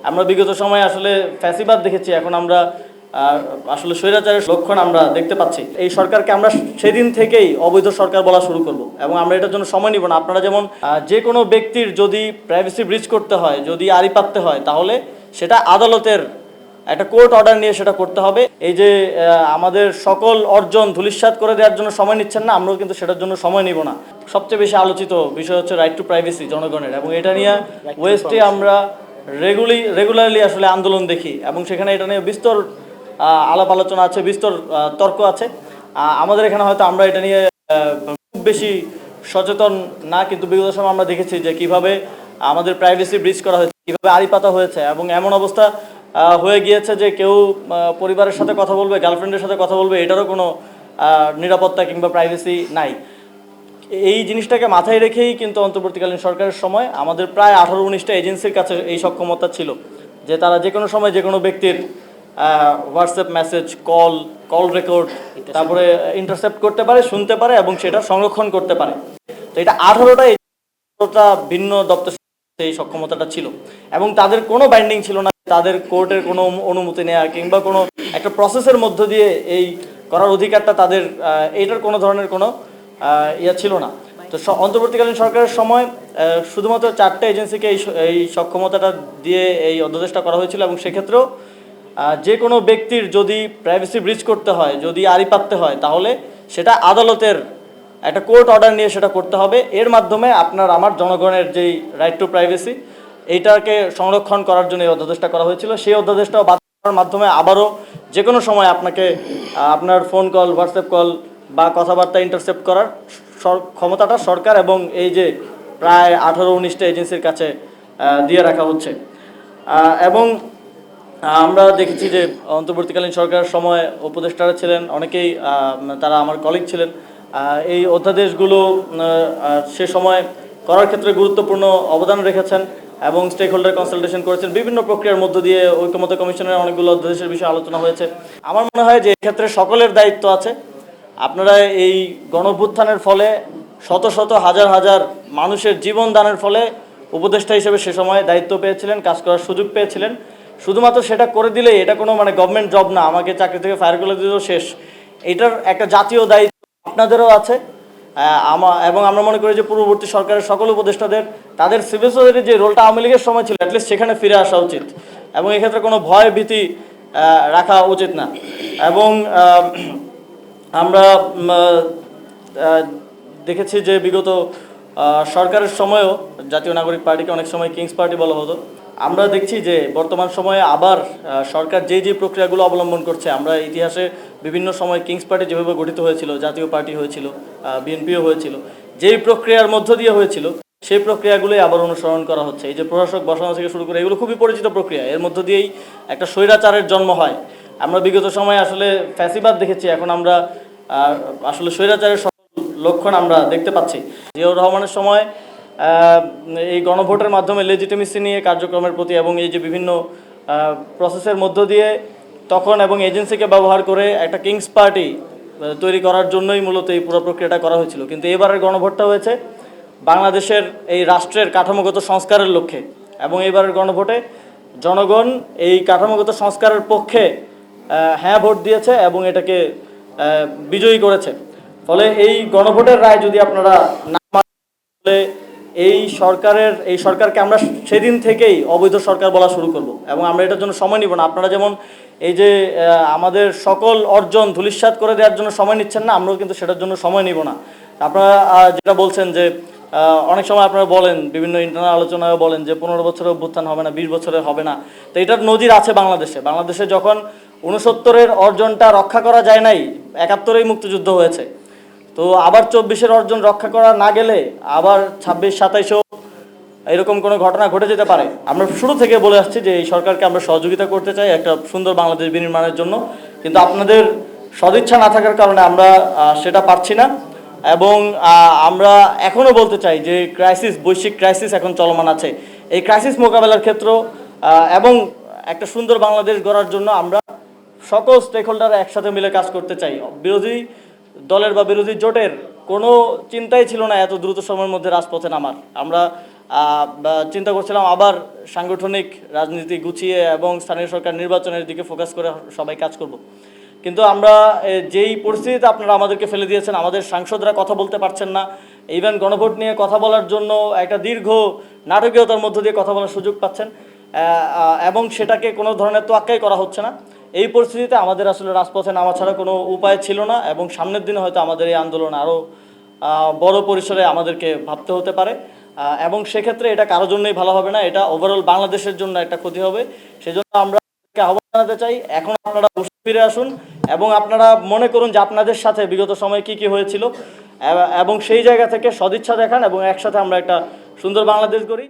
আমরা বিগত সময়ে আসলে ফ্যাসিবাদ দেখেছি, এখন আমরা আসলে স্বৈরাচারের লক্ষণ আমরা দেখতে পাচ্ছি। এই সরকারকে আমরা সেদিন থেকেই অবৈধ সরকার বলা শুরু করব এবং আমরা এটার জন্য সময় নিব না। আপনারা যেমন যে কোনো ব্যক্তির যদি প্রাইভেসি ব্রিচ করতে হয়, যদি আড়ি পাততে হয়, তাহলে সেটা আদালতের একটা কোর্ট অর্ডার নিয়ে সেটা করতে হবে। এই যে আমাদের সকল অর্জন ধূলিসাৎ করে দেওয়ার জন্য সময় নিচ্ছেন না, আমরাও কিন্তু সেটার জন্য সময় নিব না। সবচেয়ে বেশি আলোচিত বিষয় হচ্ছে রাইট টু প্রাইভেসি জনগণের, এবং এটা নিয়ে ওয়েস্টে আমরা রেগুলারলি আসলে আন্দোলন দেখি এবং সেখানে এটা নিয়ে বিস্তর আলাপ আলোচনা আছে, বিস্তর তর্ক আছে। আমাদের এখানে হয়তো আমরা এটা নিয়ে খুব বেশি সচেতন না, কিন্তু বিগত সময় আমরা দেখেছি যে কিভাবে আমাদের প্রাইভেসি ব্রিচ করা হয়েছে, কীভাবে আড়ি পাতা হয়েছে, এবং এমন অবস্থা হয়ে গিয়েছে যে কেউ পরিবারের সাথে কথা বলবে, গার্লফ্রেন্ডের সাথে কথা বলবে, এটারও কোনো নিরাপত্তা কিংবা প্রাইভেসি নাই। এই জিনিসটাকে মাথায় রেখেই কিন্তু অন্তর্বর্তীকালীন সরকারের সময় আমাদের প্রায় 18-19টা এজেন্সির কাছে এই সক্ষমতা ছিল যে তারা যে কোনো সময় যে কোনো ব্যক্তির হোয়াটসঅ্যাপ মেসেজ, কল রেকর্ড, তারপরে ইন্টারসেপ্ট করতে পারে, শুনতে পারে এবং সেটা সংরক্ষণ করতে পারে। তো এটা 18টা ভিন্ন দপ্তর এই সক্ষমতাটা ছিল এবং তাদের কোনো বাইন্ডিং ছিল না, তাদের কোর্টের কোনো অনুমতি নেওয়া কিংবা কোনো একটা প্রসেসের মধ্য দিয়ে এই করার অধিকারটা তাদের, এইটার কোনো ধরনের কোনো ছিল না। তো অন্তর্বর্তীকালীন সরকারের সময় শুধুমাত্র 4টে এজেন্সিকে এই সক্ষমতাটা দিয়ে এই অধ্যাদেশটা করা হয়েছিল এবং সেক্ষেত্রেও যে কোনো ব্যক্তির যদি প্রাইভেসি ব্রিচ করতে হয়, যদি আড়ি পাততে হয়, তাহলে সেটা আদালতের একটা কোর্ট অর্ডার নিয়ে সেটা করতে হবে। এর মাধ্যমে আপনার আমার জনগণের যেই রাইট টু প্রাইভেসি, এইটাকে সংরক্ষণ করার জন্য এই অধ্যাদেশটা করা হয়েছিল। সেই অধ্যাদেশটাও বাতিল করার মাধ্যমে আবারও যে কোনো সময় আপনাকে আপনার ফোন কল, হোয়াটসঅ্যাপ কল বা কথাবার্তা ইন্টারসেপ্ট করার ক্ষমতাটা সরকার এবং এই যে প্রায় 18-19টা এজেন্সির কাছে দিয়ে রাখা হচ্ছে। এবং আমরা দেখেছি যে অন্তর্বর্তীকালীন সরকারের সময় উপদেষ্টারা ছিলেন অনেকেই, তারা আমার কলিগ ছিলেন। এই অধ্যাদেশগুলো সে সময় করার ক্ষেত্রে গুরুত্বপূর্ণ অবদান রেখেছেন এবং স্টেক হোল্ডার কনসালটেশন করেছেন। বিভিন্ন প্রক্রিয়ার মধ্য দিয়ে ঐকমত্য কমিশনের অনেকগুলো অধ্যাদেশের বিষয়ে আলোচনা হয়েছে। আমার মনে হয় যে এক্ষেত্রে সকলের দায়িত্ব আছে। আপনারা এই গণঅভ্যুত্থানের ফলে শত শত হাজার হাজার মানুষের জীবন দানের ফলে উপদেষ্টা হিসেবে সে সময় দায়িত্ব পেয়েছিলেন, কাজ করার সুযোগ পেয়েছিলেন। শুধুমাত্র সেটা করে দিলেই এটা কোনো গভর্নমেন্ট জব না, আমাকে চাকরি থেকে ফায়ার করে দিলেও শেষ। এটার একটা জাতীয় দায়িত্ব আপনাদেরও আছে। এবং আমরা মনে করি যে পূর্ববর্তী সরকারের সকল উপদেষ্টাদের তাদের সিভিল সোসাইটির যে রোলটা আওয়ামী লীগের সময় ছিল, অ্যাটলিস্ট সেখানে ফিরে আসা উচিত এবং এক্ষেত্রে কোনো ভয় ভীতি রাখা উচিত না। এবং আমরা দেখেছি যে বিগত সরকারের সময়ও জাতীয় নাগরিক পার্টিকে অনেক সময় কিংস পার্টি বলা হতো। আমরা দেখছি যে বর্তমান সময়ে আবার সরকার যে প্রক্রিয়াগুলো অবলম্বন করছে, আমরা ইতিহাসে বিভিন্ন সময় কিংস পার্টি যেভাবে গঠিত হয়েছিল, জাতীয় পার্টি হয়েছিল, বিএনপিও হয়েছিল, যেই প্রক্রিয়ার মধ্য দিয়ে হয়েছিল সেই প্রক্রিয়াগুলোই আবার অনুসরণ করা হচ্ছে। এই যে প্রশাসক বসানো থেকে শুরু করে এগুলো খুবই পরিচিত প্রক্রিয়া, এর মধ্য দিয়েই একটা স্বৈরাচারের জন্ম হয়। আমরা বিগত সময়ে আসলে ফ্যাসিবাদ দেখেছি, এখন আমরা আসলে স্বৈরাচারের লক্ষণ আমরা দেখতে পাচ্ছি। জিয়াউর রহমানের সময় এই গণভোটের মাধ্যমে লেজিটিমেসি নিয়ে কার্যক্রমের প্রতি এবং এই যে বিভিন্ন প্রসেসের মধ্য দিয়ে তখন এবং এজেন্সিকে ব্যবহার করে একটা কিংস পার্টি তৈরি করার জন্যই মূলত এই পুরো প্রক্রিয়াটা করা হয়েছিল। কিন্তু এবারের গণভোটটা হয়েছে বাংলাদেশের এই রাষ্ট্রের কাঠামোগত সংস্কারের লক্ষ্যে এবং এইবারের গণভোটে জনগণ এই কাঠামোগত সংস্কারের পক্ষে হ্যাঁ ভোট দিয়েছে এবং এটাকে বিজয়ী করেছে। ফলে এই গণভোটের রায় যদি আপনারা না মানেন, এই সরকারকে আমরা সেদিন থেকেই অবৈধ সরকার বলা শুরু করব এবং আমরা এটার জন্য সময় নিব না। আপনারা যেমন এই যে আমাদের সকল অর্জন ধূলিসাৎ করে দেওয়ার জন্য সময় নিচ্ছেন না, আমরাও কিন্তু সেটার জন্য সময় নিব না। আপনারা যেটা বলছেন যে অনেক সময় আপনারা বলেন, বিভিন্ন ইন্টারনাল আলোচনায় বলেন যে 15 বছরের অভ্যুত্থান হবে না, 20 বছরের হবে না। তো এটার নজির আছে বাংলাদেশে যখন 69-এর অর্জনটা রক্ষা করা যায় নাই, 71-এই মুক্তিযুদ্ধ হয়েছে। তো আবার 24-এর অর্জন রক্ষা করা না গেলে আবার 26-27-ও এরকম কোনো ঘটনা ঘটে যেতে পারে। আমরা শুরু থেকে বলে আসছি যে এই সরকারকে আমরা সহযোগিতা করতে চাই একটা সুন্দর বাংলাদেশ বিনির্মাণের জন্য, কিন্তু আপনাদের সদিচ্ছা না থাকার কারণে আমরা সেটা পারছি না। এবং আমরা এখনও বলতে চাই যে বৈশ্বিক ক্রাইসিস এখন চলমান আছে। এই ক্রাইসিস মোকাবেলার ক্ষেত্র এবং একটা সুন্দর বাংলাদেশ গড়ার জন্য আমরা সকল স্টেক হোল্ডাররা একসাথে মিলে কাজ করতে চাই। বিরোধী দলের বা বিরোধী জোটের কোনো চিন্তাই ছিল না এত দ্রুত সময়ের মধ্যে রাজপথে নামার। আমরা চিন্তা করছিলাম আবার সাংগঠনিক রাজনীতি গুছিয়ে এবং স্থানীয় সরকার নির্বাচনের দিকে ফোকাস করে সবাই কাজ করব। কিন্তু আমরা যেই পরিস্থিতিতে আপনারা আমাদেরকে ফেলে দিয়েছেন, আমাদের সাংসদরা কথা বলতে পারছেন না, ইভেন গণভোট নিয়ে কথা বলার জন্য একটা দীর্ঘ নাটকীয়তার মধ্য দিয়ে কথা বলার সুযোগ পাচ্ছেন, এবং সেটাকে কোনো ধরনের তোয়াক্কাই করা হচ্ছে না। এই পরিস্থিতিতে আমাদের আসলে রাজপথে নামা ছাড়া কোনো উপায় ছিল না, এবং সামনের দিনে হয়তো আমাদের এই আন্দোলন আরও বড় পরিসরে আমাদেরকে ভাবতে হতে পারে, এবং সেক্ষেত্রে এটা কারোর জন্যই ভালো হবে না, এটা ওভারঅল বাংলাদেশের জন্য একটা ক্ষতি হবে। সেজন্য আমরা আহ্বান জানাতে চাই, এখন আপনারা বসে ফিরে আসুন এবং আপনারা মনে করুন যে আপনাদের সাথে বিগত সময়ে কি কি হয়েছিল, এবং সেই জায়গা থেকে সদিচ্ছা দেখান এবং একসাথে আমরা একটা সুন্দর বাংলাদেশ গড়ি।